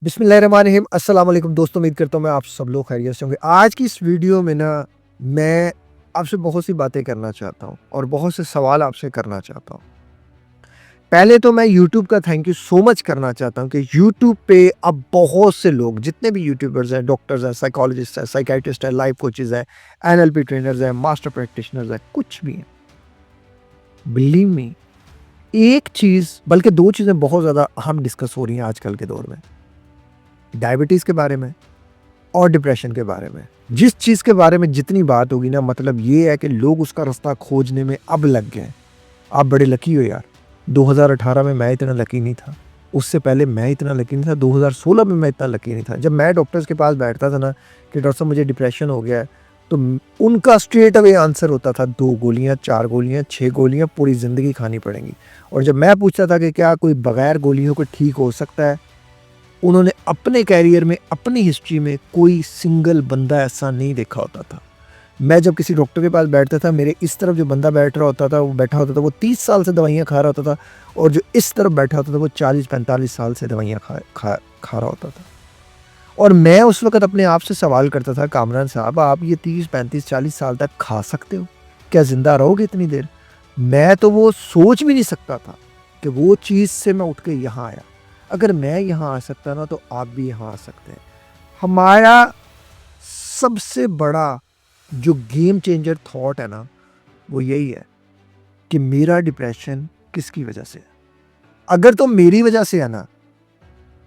बिस्मिल्लाहिर्रहमानिर्रहीम अस्सलाम वालेकुम दोस्तों, उम्मीद करता हूँ मैं आप सब लोग खैरियत से होंगे। आज की इस वीडियो में ना मैं आपसे बहुत सी बातें करना चाहता हूँ और बहुत से सवाल आपसे करना चाहता हूँ। पहले तो मैं यूट्यूब का थैंक यू सो मच करना चाहता हूँ कि यूट्यूब पे अब बहुत से लोग, जितने भी यूट्यूबर्स हैं, डॉक्टर्स हैं, साइकोलॉजिस्ट हैं, साइकियाट्रिस्ट हैं, लाइफ कोचेज़ हैं, एनएलपी ट्रेनर्स हैं, मास्टर प्रैक्टिशनर्स हैं, कुछ भी हैं। बिलीव मी, एक चीज़ बल्कि 2 चीज़ें बहुत ज़्यादा अहम डिस्कस हो रही हैं आजकल के दौर में। डायबिटीज़ के बारे में और डिप्रेशन के बारे में। जिस चीज़ के बारे में जितनी बात होगी ना, मतलब ये है कि लोग उसका रास्ता खोजने में अब लग गए हैं। आप बड़े लकी हो यार। 2018 में मैं इतना लकी नहीं था। उससे पहले मैं इतना लकी नहीं था। 2016 में मैं इतना लकी नहीं था। जब मैं डॉक्टर्स के पास बैठता था ना कि डॉक्टर साहब मुझे डिप्रेशन हो गया है, तो उनका स्ट्रेट अवे आंसर होता था 2 गोलियाँ, 4 गोलियाँ, 6 गोलियाँ पूरी ज़िंदगी खानी पड़ेंगी। और जब मैं पूछता था कि क्या कोई बगैर गोलियों के ठीक हो सकता है, उन्होंने अपने कैरियर में, अपनी हिस्ट्री में कोई सिंगल बंदा ऐसा नहीं देखा होता था। मैं जब किसी डॉक्टर के पास बैठता था, मेरे इस तरफ जो बंदा बैठ रहा होता था, वो बैठा होता था, वो 30 साल से दवाइयाँ खा रहा होता था, और जो इस तरफ बैठा होता था, वो 40-45 साल से दवाइयाँ खा रहा होता था। और मैं उस वक़्त अपने आप से सवाल करता था, कामरान साहब आप ये 30, 35, 40 साल तक खा सकते हो? क्या ज़िंदा रहोगे इतनी देर? मैं तो वो सोच भी नहीं सकता था कि वो चीज़ से मैं उठ के यहाँ आया। अगर मैं यहाँ आ सकता ना, तो आप भी यहाँ आ सकते हैं। हमारा सबसे बड़ा जो गेम चेंजर थॉट है ना, वो यही है कि मेरा डिप्रेशन किसकी वजह से है। अगर तो मेरी वजह से है ना,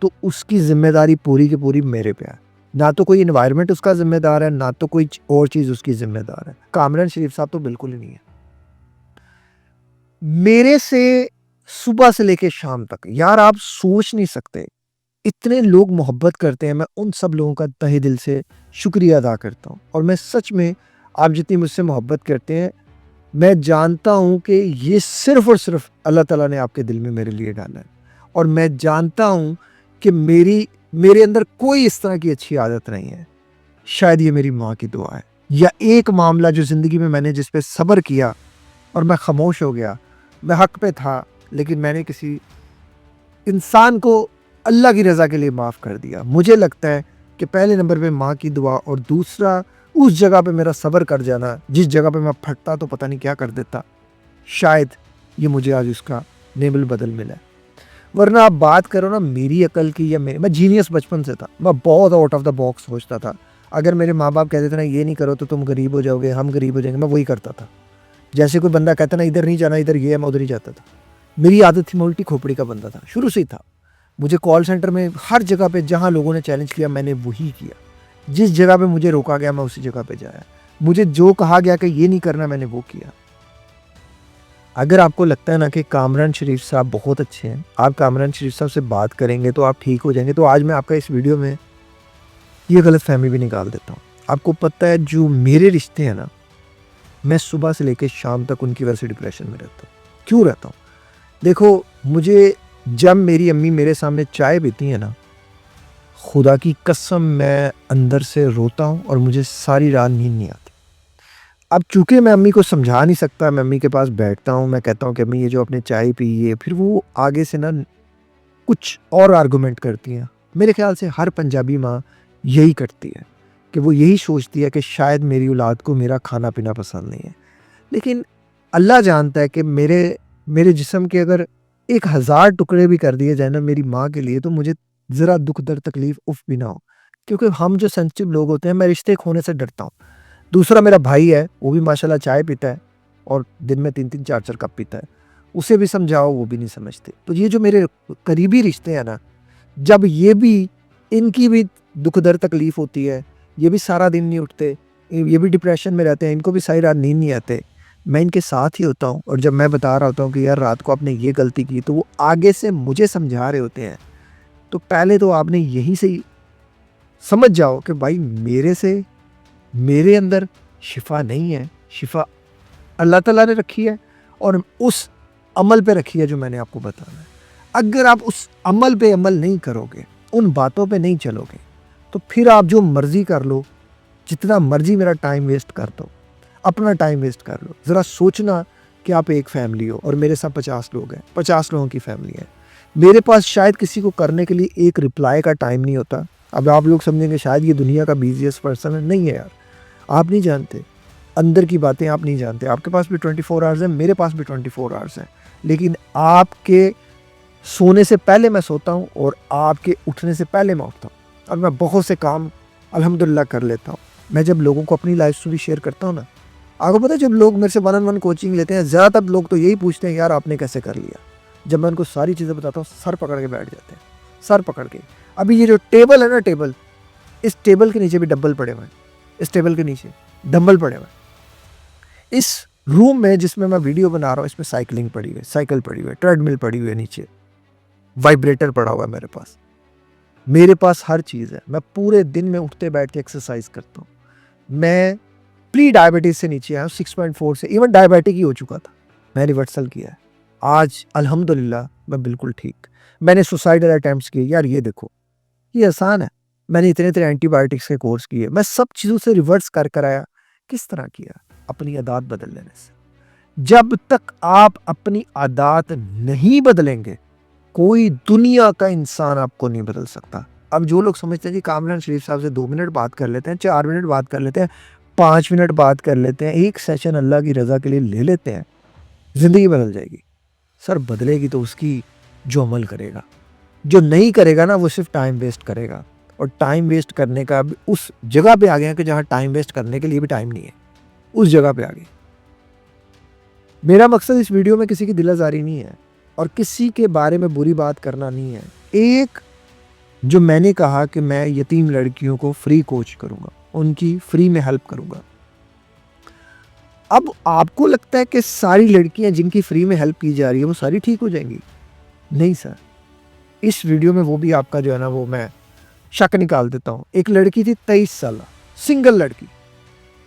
तो उसकी ज़िम्मेदारी पूरी की पूरी मेरे पे है। ना तो कोई एनवायरनमेंट उसका ज़िम्मेदार है, ना तो कोई और चीज़ उसकी ज़िम्मेदार है। कामरान शरीफ साहब तो बिल्कुल ही नहीं है। मेरे से सुबह से लेके शाम तक, यार आप सोच नहीं सकते, इतने लोग मोहब्बत करते हैं। मैं उन सब लोगों का तहे दिल से शुक्रिया अदा करता हूँ। और मैं सच में, आप जितनी मुझसे मोहब्बत करते हैं, मैं जानता हूँ कि ये सिर्फ़ और सिर्फ़ अल्लाह ताला ने आपके दिल में मेरे लिए डाला है। और मैं जानता हूँ कि मेरे अंदर कोई इस तरह की अच्छी आदत नहीं है। शायद ये मेरी माँ की दुआ है, या एक मामला जो ज़िंदगी में मैंने जिस पे सब्र किया और मैं ख़ामोश हो गया। मैं हक़ पे था, लेकिन मैंने किसी इंसान को अल्लाह की रज़ा के लिए माफ़ कर दिया। मुझे लगता है कि पहले नंबर पे माँ की दुआ, और दूसरा उस जगह पे मेरा सब्र कर जाना, जिस जगह पे मैं फटता तो पता नहीं क्या कर देता। शायद ये मुझे आज उसका नेबल बदल मिला है। वरना आप बात करो ना मेरी अकल की, या मैं जीनियस बचपन से था। मैं बहुत आउट ऑफ द बॉक्स सोचता था। अगर मेरे माँ-बाप कहते थे ना ये नहीं करो तो तुम गरीब हो जाओगे, हम गरीब हो जाएँगे, मैं वही करता था। जैसे कोई बंदा कहता ना इधर नहीं जाना, इधर ये है, मैं उधर ही जाता था। मेरी आदत थी, मैं उल्टी खोपड़ी का बंदा था, शुरू से ही था। मुझे कॉल सेंटर में हर जगह पे जहाँ लोगों ने चैलेंज किया, मैंने वही किया। जिस जगह पे मुझे रोका गया, मैं उसी जगह पे जाया। मुझे जो कहा गया कि ये नहीं करना, मैंने वो किया। अगर आपको लगता है ना कि कामरान शरीफ साहब बहुत अच्छे हैं, आप कामरान शरीफ साहब से बात करेंगे तो आप ठीक हो जाएँगे, तो आज मैं आपका इस वीडियो में ये गलतफ़हमी भी निकाल देता हूँ। आपको पता है जो मेरे रिश्ते हैं ना, मैं सुबह से लेके शाम तक उनकी वजह से डिप्रेशन में रहता हूँ। क्यों रहता हूँ? देखो, मुझे जब मेरी अम्मी मेरे सामने चाय पीती है ना, खुदा की कसम मैं अंदर से रोता हूँ और मुझे सारी रात नींद नहीं आती। अब चूँकि मैं अम्मी को समझा नहीं सकता, मैं अम्मी के पास बैठता हूँ, मैं कहता हूँ कि अम्मी ये जो आपने चाय पी है, फिर वो आगे से ना कुछ और आर्गुमेंट करती हैं। मेरे ख़्याल से हर पंजाबी माँ यही करती है कि वो यही सोचती है कि शायद मेरी औलाद को मेरा खाना-पीना पसंद नहीं है। लेकिन अल्लाह जानता है कि मेरे मेरे जिस्म के अगर 1000 टुकड़े भी कर दिए जाए ना मेरी माँ के लिए, तो मुझे ज़रा दुःख दर्द तकलीफ़ उफ़ भी ना हो। क्योंकि हम जो सेंसिटिव लोग होते हैं, मैं रिश्ते खोने से डरता हूँ। दूसरा मेरा भाई है, वो भी माशाल्लाह चाय पीता है और दिन में 3-3 4-4 कप पीता है। उसे भी समझाओ, वो भी नहीं समझते। तो ये जो मेरे करीबी रिश्ते हैं ना, जब इनकी भी दुःख दर्द तकलीफ़ होती है, ये भी सारा दिन नहीं उठते, ये भी डिप्रेशन में रहते हैं, इनको भी सारी रात नींद नहीं आते। मैं इनके साथ ही होता हूँ, और जब मैं बता रहा होता हूँ कि यार रात को आपने ये गलती की, तो वो आगे से मुझे समझा रहे होते हैं। तो पहले तो आपने यहीं से ही समझ जाओ कि भाई मेरे अंदर शिफ़ा नहीं है, शिफ़ा अल्लाह ताला ने रखी है, और उस अमल पे रखी है जो मैंने आपको बताना है। अगर आप उस अमल पे अमल नहीं करोगे, उन बातों पे नहीं चलोगे, तो फिर आप जो मर्ज़ी कर लो, जितना मर्ज़ी मेरा टाइम वेस्ट कर दो, अपना टाइम वेस्ट कर लो। ज़रा सोचना कि आप एक फैमिली हो और मेरे साथ 50 लोग हैं, 50 लोगों की फैमिली है। मेरे पास शायद किसी को करने के लिए एक रिप्लाई का टाइम नहीं होता। अब आप लोग समझेंगे शायद ये दुनिया का बिज़ीएस्ट पर्सन है, नहीं है यार। आप नहीं जानते, अंदर की बातें आप नहीं जानते। आपके पास भी 24 आवर्स हैं, मेरे पास भी 24 आवर्स हैं। लेकिन आपके सोने से पहले मैं सोता हूँ और आपके उठने से पहले मैं उठता हूँ। और मैं बहुत से काम अल्हम्दुलिल्लाह कर लेता हूँ। मैं जब लोगों को अपनी लाइफ स्टोरी शेयर करता हूँ ना, आपको पता है जब लोग मेरे से 1-on-1 कोचिंग लेते हैं, ज़्यादातर लोग तो यही पूछते हैं, यार आपने कैसे कर लिया? जब मैं उनको सारी चीज़ें बताता हूँ, सर पकड़ के बैठ जाते हैं, सर पकड़ के। अभी ये जो टेबल है ना, टेबल, इस टेबल के नीचे भी डंबल पड़े हुए हैं, इस टेबल के नीचे डंबल पड़े हुए हैं। इस रूम में जिसमें मैं वीडियो बना रहा हूँ, इसमें साइकिलिंग पड़ी हुई है, साइकिल पड़ी हुई है, ट्रेडमिल पड़ी हुई है, नीचे वाइब्रेटर पड़ा हुआ है मेरे पास हर चीज़ है। मैं पूरे दिन में उठते बैठ के एक्सरसाइज करता हूँ। मैं प्री डायबिटीज़ से नीचे आया हूँ, 6.4 से, इवन डायबिटिक ही हो चुका था, मैं रिवर्सल किया है। आज अल्हम्दुलिल्लाह मैं बिल्कुल ठीक। मैंने सुसाइडल अटेम्प्ट्स किए, यार ये देखो, ये आसान है। मैंने इतने एंटीबायोटिक्स के कोर्स किए, मैं सब चीज़ों से रिवर्स कर आया। किस तरह किया? अपनी आदत बदल लेने से। जब तक आप अपनी आदत नहीं बदलेंगे, कोई दुनिया का इंसान आपको नहीं बदल सकता। अब जो लोग समझते हैं कि कामरान शरीफ साहब से 2 मिनट बात कर लेते हैं, 4 मिनट बात कर लेते हैं, 5 मिनट बात कर लेते हैं, एक सेशन अल्लाह की रज़ा के लिए ले लेते हैं, ज़िंदगी बदल जाएगी। सर बदलेगी तो उसकी जो अमल करेगा, जो नहीं करेगा ना वो सिर्फ टाइम वेस्ट करेगा। और टाइम वेस्ट करने का उस जगह पे आ गए हैं कि जहाँ टाइम वेस्ट करने के लिए भी टाइम नहीं है, उस जगह पे आ गए। मेरा मकसद इस वीडियो में किसी की दिलाज़ारी नहीं है और किसी के बारे में बुरी बात करना नहीं है। एक जो मैंने कहा कि मैं यतीम लड़कियों को फ्री कोच करूँगा, उनकी फ्री में हेल्प करूँगा। अब आपको लगता है कि सारी लड़कियां जिनकी फ्री में हेल्प की जा रही है वो सारी ठीक हो जाएंगी? नहीं सर। इस वीडियो में वो भी आपका जो है ना, वो मैं शक निकाल देता हूँ। एक लड़की थी 23 साल, सिंगल लड़की,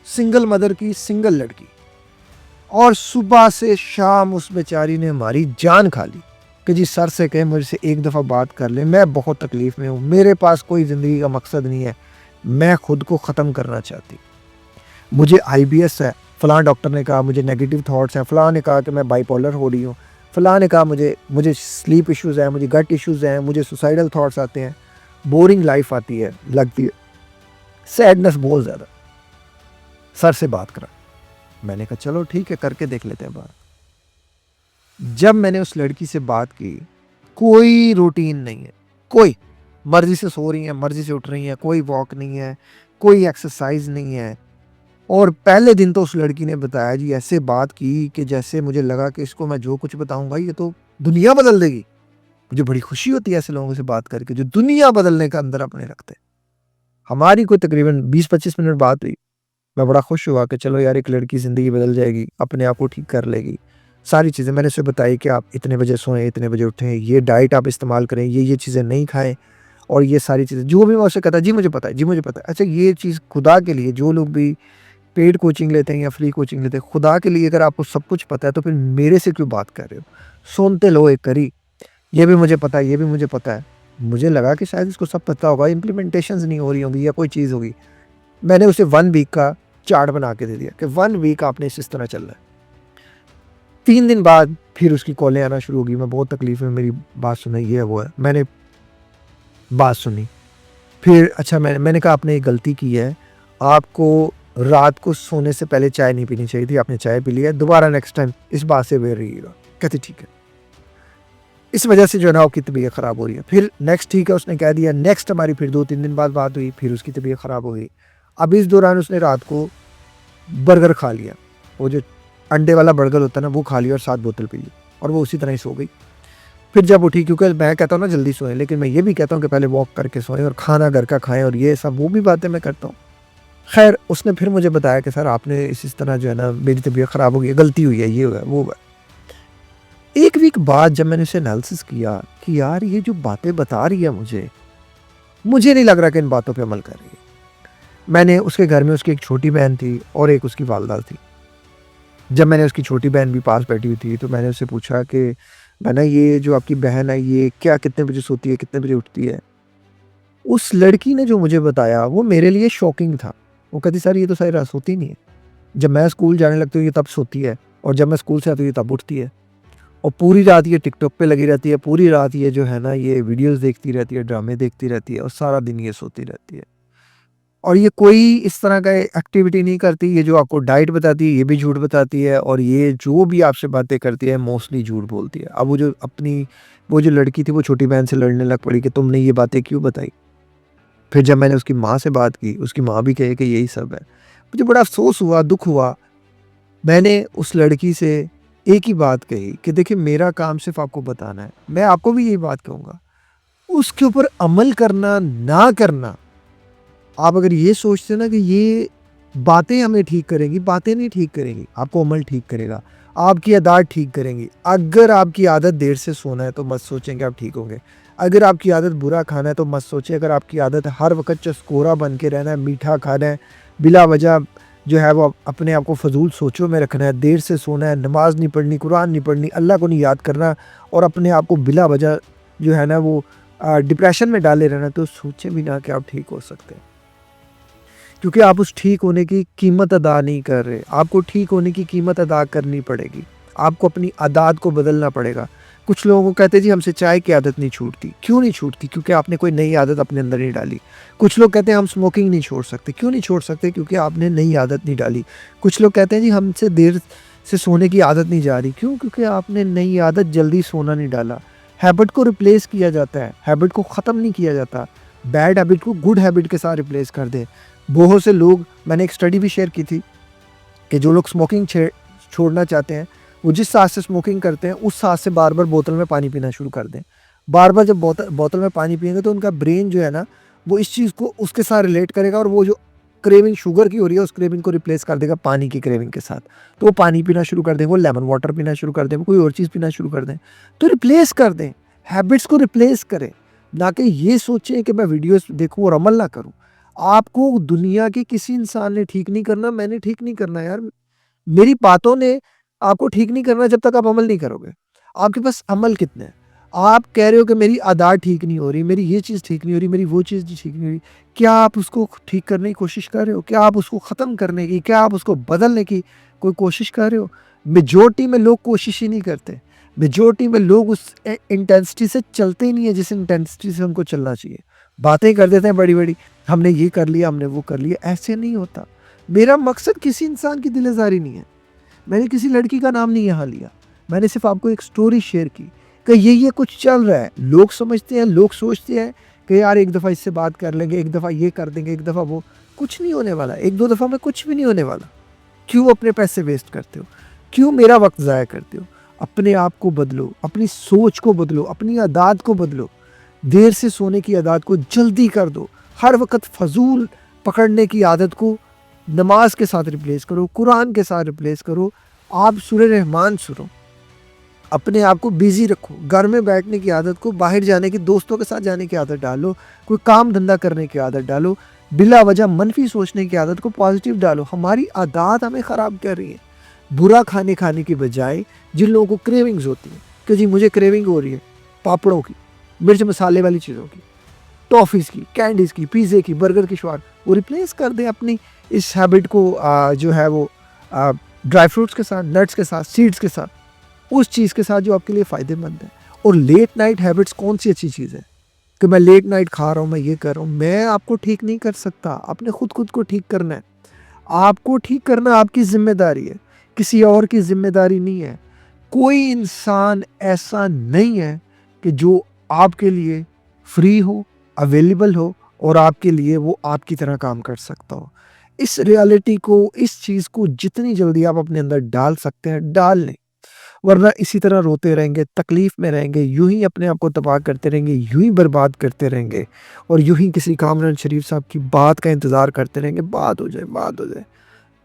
सिंगल मदर की सिंगल लड़की, और सुबह से शाम उस बेचारी ने हमारी जान खा ली कि जी सर से कहे मुझे से एक दफ़ा बात कर ले, मैं बहुत तकलीफ़ में हूँ, मेरे पास कोई ज़िंदगी का मकसद नहीं है, मैं खुद को ख़त्म करना चाहती, मुझे IBS है, फ़लाँ डॉक्टर ने कहा मुझे नेगेटिव थॉट्स हैं, फ़लाँ ने कहा कि मैं बाइपोलर हो रही हूँ, फ़लाँ ने कहा मुझे स्लीप इश्यूज़ हैं, मुझे गट इश्यूज़ हैं, मुझे सुसाइडल थॉट्स आते हैं, बोरिंग लाइफ आती है, लगती है, सैडनेस बहुत ज़्यादा। सर से बात करा। मैंने कहा चलो ठीक है, करके देख लेते हैं बात। जब मैंने उस लड़की से बात की, कोई रूटीन नहीं है, कोई, मर्जी से सो रही है, मर्जी से उठ रही है, कोई वॉक नहीं है, कोई एक्सरसाइज नहीं है। और पहले दिन तो उस लड़की ने बताया जी ऐसे बात की कि जैसे मुझे लगा कि इसको मैं जो कुछ बताऊंगा ये तो दुनिया बदल देगी। मुझे बड़ी खुशी होती है ऐसे लोगों से बात करके जो दुनिया बदलने का अंदर अपने रखते हैं। हमारी कोई तकरीबन 20-25 मिनट बात हुई। मैं बड़ा खुश हुआ कि चलो यार एक लड़की ज़िंदगी बदल जाएगी, अपने आप को ठीक कर लेगी। सारी चीज़ें मैंने उसे बताई कि आप इतने बजे सोएं, इतने बजे उठें, ये डाइट आप इस्तेमाल करें, ये चीज़ें नहीं खाएँ, और ये सारी चीज़ें जो भी मैं उसे कहता, जी मुझे पता है, जी मुझे पता है। अच्छा ये चीज़ खुदा के लिए, जो लोग भी पेड कोचिंग लेते हैं या फ्री कोचिंग लेते हैं, खुदा के लिए अगर आपको सब कुछ पता है तो फिर मेरे से क्यों बात कर रहे हो? सुनते लो एक करी, ये भी मुझे पता है, ये भी मुझे पता है। मुझे लगा कि शायद इसको सब पता होगा, इम्प्लीमेंटेशंस नहीं हो रही होंगी या कोई चीज़ होगी। मैंने उसे 1 वीक का चार्ट बना के दे दिया कि 1 वीक आपने इस तरह चलना है। 3 दिन बाद फिर उसकी कॉलें आना शुरू हो गई, मैं बहुत तकलीफ में, मेरी बात सुना, ये है वो है। मैंने बात सुनी, फिर अच्छा मैंने कहा आपने एक गलती की है, आपको रात को सोने से पहले चाय नहीं पीनी चाहिए थी, आपने चाय पी ली है, दोबारा नेक्स्ट टाइम इस बात से अवेयर रहिएगा। कहती ठीक है। इस वजह से जो है ना आपकी तबीयत ख़राब हो रही है। फिर नेक्स्ट ठीक है उसने कह दिया, नेक्स्ट हमारी फिर 2-3 दिन बाद बात हुई, फिर उसकी तबीयत ख़राब हो गई। अब इस दौरान उसने रात को बर्गर खा लिया, वो जो अंडे वाला बर्गर होता है ना वो खा लिया और 7 बोतल पी ली, और वो उसी तरह ही सो गई। फिर जब उठी, क्योंकि मैं कहता हूँ ना जल्दी सोएं, लेकिन मैं ये भी कहता हूँ कि पहले वॉक करके सोएं और खाना घर का खाएँ, और ये सब वो भी बातें मैं करता हूँ। खैर उसने फिर मुझे बताया कि सर आपने इस तरह जो है ना मेरी तबीयत ख़राब हो गई है, गलती हुई है, ये हुआ वो हुआ। 1 वीक बाद जब मैंने उसे एनालिसिस किया कि यार ये जो बातें बता रही है मुझे नहीं लग रहा कि इन बातों पे अमल कर रही है। मैंने उसके घर में, उसकी एक छोटी बहन थी और एक उसकी वालदा थी। जब मैंने, उसकी छोटी बहन भी पास बैठी हुई थी, तो मैंने उससे पूछा कि बहना ये जो आपकी बहन है ये क्या, कितने बजे सोती है, कितने बजे उठती है? उस लड़की ने जो मुझे बताया वो मेरे लिए शॉकिंग था। वो कहती सर ये तो सारी रात सोती नहीं है, जब मैं स्कूल जाने लगती हूँ ये तब सोती है, और जब मैं स्कूल से आती हूँ तब उठती है। और पूरी रात ये टिकटॉक पे लगी रहती है, पूरी रात ये जो है ना ये वीडियोज़ देखती रहती है, ड्रामे देखती रहती है और सारा दिन ये सोती रहती है। और ये कोई इस तरह का एक्टिविटी नहीं करती, ये जो आपको डाइट बताती है, ये भी झूठ बताती है और ये जो भी आपसे बातें करती है, मोस्टली झूठ बोलती है। अब वो जो लड़की थी, वो छोटी बहन से लड़ने लग पड़ी कि तुमने ये बातें क्यों बताई? फिर जब मैंने उसकी माँ से बात की, उसकी माँ भी कहे कि यही सब है। मुझे बड़ा अफ़सोस हुआ, दुःख हुआ। मैंने उस लड़की से एक ही बात कही कि देखिए मेरा काम सिर्फ़ आपको बताना है। मैं आपको भी यही बात कहूँगा, उसके ऊपर अमल करना, ना करना, आप अगर ये सोचते हैं ना कि ये बातें हमें ठीक करेंगी, बातें नहीं ठीक करेंगी, आपको अमल ठीक करेगा, आपकी आदत ठीक करेंगी। अगर आपकी आदत देर से सोना है तो मत सोचें कि आप ठीक होंगे। अगर आपकी आदत बुरा खाना है तो मत सोचें। अगर आपकी आदत हर वक़्त चस्कोरा बन के रहना है, मीठा खाना है, बिला वजह जो है वो अपने आप को फ़ज़ूल सोचों में रखना है, देर से सोना है, नमाज़ नहीं पढ़नी, कुरान नहीं पढ़नी, अल्लाह को नहीं याद करना और अपने आप को बिला वजह जो है ना वो डिप्रेशन में डाले रहना, तो सोचें भी ना कि आप ठीक हो सकते हैं। क्योंकि आप उस ठीक होने की कीमत अदा नहीं कर रहे। आपको ठीक होने की कीमत अदा करनी पड़ेगी। आपको अपनी आदत को बदलना पड़ेगा। कुछ लोगों को कहते हैं जी हमसे चाय की आदत नहीं छूटती। क्यों नहीं छूटती? क्योंकि आपने कोई नई आदत अपने अंदर नहीं डाली। कुछ लोग कहते हैं हम स्मोकिंग नहीं छोड़ सकते। क्यों नहीं छोड़ सकते? क्योंकि आपने नई आदत नहीं डाली। कुछ लोग कहते हैं जी हमसे देर से सोने की आदत नहीं जा रही। क्यों? क्योंकि आपने नई आदत जल्दी सोना नहीं डाला। हैबिट को रिप्लेस किया जाता है, हैबिट को ख़त्म नहीं किया जाता। बैड हैबिट को गुड हैबिट के साथ रिप्लेस कर दें। बहुत से लोग, मैंने एक स्टडी भी शेयर की थी कि जो लोग स्मोकिंग छोड़ना चाहते हैं, वो जिस सांस से स्मोकिंग करते हैं उस सांस से बार बार बोतल में पानी पीना शुरू कर दें। बार बार जब बोतल में पानी पिएंगे तो उनका ब्रेन जो है ना वो इस चीज़ को उसके साथ रिलेट करेगा और वो जो क्रेविंग शुगर की हो रही है उस क्रेविंग को रिप्लेस कर देगा पानी की क्रेविंग के साथ। तो वो पानी पीना शुरू कर दें, वो लेमन वाटर पीना शुरू कर दें, वो कोई और चीज़ पीना शुरू कर दें। तो रिप्लेस कर दें, हैबिट्स को रिप्लेस करें, ना कि ये सोचें कि मैं वीडियोस देखूं और अमल ना करूं। आपको दुनिया के किसी इंसान ने ठीक नहीं करना, मैंने ठीक नहीं करना यार। मेरी बातों ने आपको ठीक नहीं करना जब तक आप अमल नहीं करोगे। आपके पास अमल कितने हैं? आप कह रहे हो कि मेरी आदत ठीक नहीं हो रही, मेरी ये चीज़ ठीक नहीं हो रही, मेरी वो चीज़ ठीक नहीं हो रही। क्या आप उसको ठीक करने की कोशिश कर रहे हो? क्या आप उसको ख़त्म करने की, क्या आप उसको बदलने की कोई कोशिश कर रहे हो? मेजॉरिटी में लोग कोशिश ही नहीं करते। मेजॉरिटी में लोग उस इंटेंसिटी से चलते ही नहीं है जिस इंटेंसिटी से उनको चलना चाहिए। बातें कर देते हैं बड़ी-बड़ी, हमने ये कर लिया, हमने वो कर लिया, ऐसे नहीं होता। मेरा मकसद किसी इंसान की दिल-आज़ारी नहीं है। मैंने किसी लड़की का नाम नहीं यहाँ लिया। मैंने सिर्फ़ आपको एक स्टोरी शेयर की कि ये कुछ चल रहा है। लोग समझते हैं, लोग सोचते हैं कि यार एक दफ़ा इससे बात कर लेंगे, एक दफ़ा ये कर देंगे, एक दफ़ा वो। कुछ नहीं होने वाला। 1-2 दफ़ा में कुछ भी नहीं होने वाला। क्यों अपने पैसे वेस्ट करते हो? क्यों मेरा वक़्त ज़ाया करते हो? अपने आप को बदलो, अपनी सोच को बदलो, अपनी आदत को बदलो। देर से सोने की आदत को जल्दी कर दो। हर वक़्त फ़ज़ूल पकड़ने की आदत को नमाज़ के साथ रिप्लेस करो, कुरान के साथ रिप्लेस करो। आप सूरह रहमान सुनो। अपने आप को बिज़ी रखो। घर में बैठने की आदत को बाहर जाने की, दोस्तों के साथ जाने की आदत डालो। कोई काम धंधा करने की आदत डालो। बिला वजह मनफ़ी सोचने की आदत को पॉज़िटिव डालो। हमारी आदत हमें ख़राब कर रही है। बुरा खाने की बजाय जिन लोगों को क्रेविंग्स होती है कि जी मुझे क्रेविंग हो रही है पापड़ों की, मिर्च मसाले वाली चीज़ों की, टॉफ़ीज़ की, कैंडीज़ की, पिज़्ज़े की, बर्गर की स्वाद, वो रिप्लेस कर दें अपनी इस हैबिट को जो है वो ड्राई फ्रूट्स के साथ, नट्स के साथ, सीड्स के साथ, उस चीज़ के साथ जो आपके लिए फ़ायदेमंद है। और लेट नाइट हैबिट्स कौन सी अच्छी चीज़ है कि मैं लेट नाइट खा रहा हूँ, मैं ये कर रहा हूँ। मैं आपको ठीक नहीं कर सकता। आपने खुद को ठीक करना है। आपको ठीक करना आपकी ज़िम्मेदारी है, किसी और की ज़िम्मेदारी नहीं है। कोई इंसान ऐसा नहीं है कि जो आपके लिए फ्री हो, अवेलेबल हो और आपके लिए वो आपकी तरह काम कर सकता हो। इस रियलिटी को, इस चीज़ को जितनी जल्दी आप अपने अंदर डाल सकते हैं, डाल लें। वरना इसी तरह रोते रहेंगे, तकलीफ़ में रहेंगे, यूँ ही अपने आप को तबाह करते रहेंगे, यूँ ही बर्बाद करते रहेंगे और यूँ ही किसी कामरान शरीफ साहब की बात का इंतज़ार करते रहेंगे, बात हो जाए, बात हो जाए।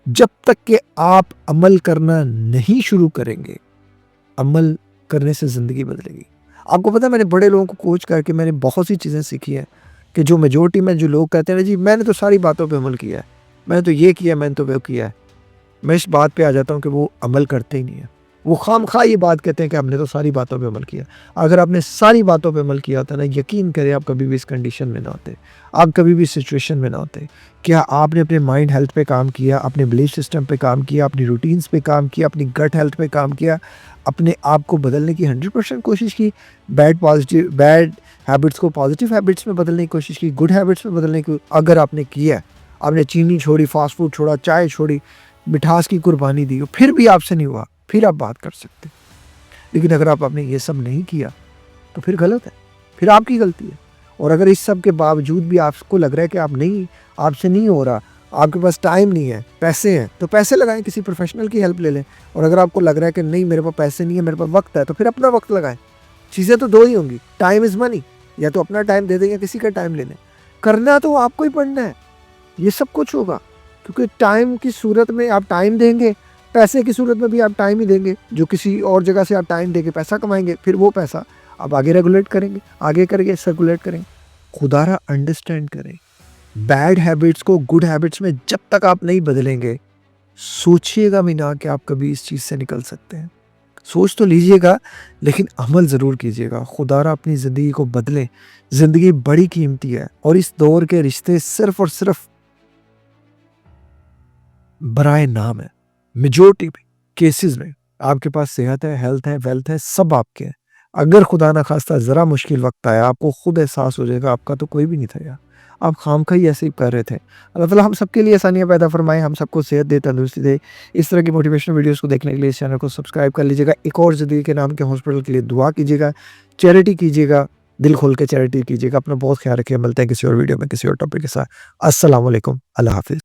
जब तक कि आप अमल करना नहीं शुरू करेंगे, अमल करने से ज़िंदगी बदलेगी। आपको पता है मैंने बड़े लोगों को कोच करके मैंने बहुत सी चीज़ें सीखी हैं कि जो मेजॉरिटी में जो लोग कहते हैं ना जी मैंने तो सारी बातों पे अमल किया है, मैंने तो ये किया, मैंने तो वो किया है। मैं इस बात पे आ जाता हूँ कि वो अमल करते ही नहीं है। वो खामखा ये बात कहते हैं कि हमने तो सारी बातों पे अमल किया। अगर आपने सारी बातों पे अमल किया होता ना, यकीन करें आप कभी भी इस कंडीशन में ना होते, आप कभी भी इस सिचुएशन में ना होते। क्या आपने अपने माइंड हेल्थ पे काम किया, अपने बिलीफ सिस्टम पे काम किया, अपनी रूटीन्स पे काम किया, अपनी गट हेल्थ पे काम किया, अपने आप को बदलने की 100% कोशिश की, बैड हैबिट्स को पॉजिटिव हैबिट्स में बदलने की कोशिश की, गुड हैबिट्स में बदलने की, अगर आपने किया है, आपने चीनी छोड़ी, फास्ट फूड छोड़ा, चाय छोड़ी, मिठास की कुर्बानी दी, फिर भी आपसे नहीं हुआ, फिर आप बात कर सकते। लेकिन अगर आपने ये सब नहीं किया तो फिर गलत है, फिर आपकी गलती है। और अगर इस सब के बावजूद भी आपको लग रहा है कि आपसे नहीं हो रहा, आपके पास टाइम नहीं है, पैसे हैं, तो पैसे लगाएं, किसी प्रोफेशनल की हेल्प ले लें। और अगर आपको लग रहा है कि नहीं मेरे पास पैसे नहीं है, मेरे पास वक्त है, तो फिर अपना वक्त लगाएं। चीज़ें तो दो ही होंगी, टाइम इज़ मनी, या तो अपना टाइम दे दें या किसी का टाइम ले लें। करना तो आपको ही पड़ना है, ये सब कुछ होगा, क्योंकि टाइम की सूरत में आप टाइम देंगे, पैसे की सूरत में भी आप टाइम ही देंगे। जो किसी और जगह से आप टाइम देके पैसा कमाएंगे, फिर वो पैसा आप आगे रेगुलेट करेंगे, आगे करके सर्कुलेट करेंगे। खुदारा अंडरस्टैंड करें, बैड हैबिट्स को गुड हैबिट्स में जब तक आप नहीं बदलेंगे, सोचिएगा भी ना कि आप कभी इस चीज़ से निकल सकते हैं। सोच तो लीजिएगा, लेकिन अमल ज़रूर कीजिएगा। खुदारा अपनी ज़िंदगी को बदलें। ज़िंदगी बड़ी कीमती है और इस दौर के रिश्ते सिर्फ़ और सिर्फ़ बराए नाम है। मेजॉरिटी में केसेस में आपके पास सेहत है, हेल्थ है, वेल्थ है, सब आपके हैं। अगर खुदा ना खास्ता ज़रा मुश्किल वक़्त आया, आपको खुद एहसास हो जाएगा आपका तो कोई भी नहीं था यार। आप खामखा ही ऐसे ही कर रहे थे। अल्लाह ताला हम सबके लिए आसानियाँ पैदा फरमाए, हम सबको सेहत दे, तंदुरुस्ती दे। इस तरह की मोटिवेशनल वीडियोज़ को देखने के लिए इस चैनल को सब्सक्राइब कर लीजिएगा। एक और ज़िंदगी के नाम के हॉस्पिटल के लिए दुआ कीजिएगा, चैरिटी कीजिएगा, दिल खोल के चैरिटी कीजिएगा। अपना बहुत ख्याल रखिए। मिलते हैं किसी और वीडियो में किसी और टॉपिक के साथ। अस्सलाम वालेकुम, अल्लाह हाफ़िज़।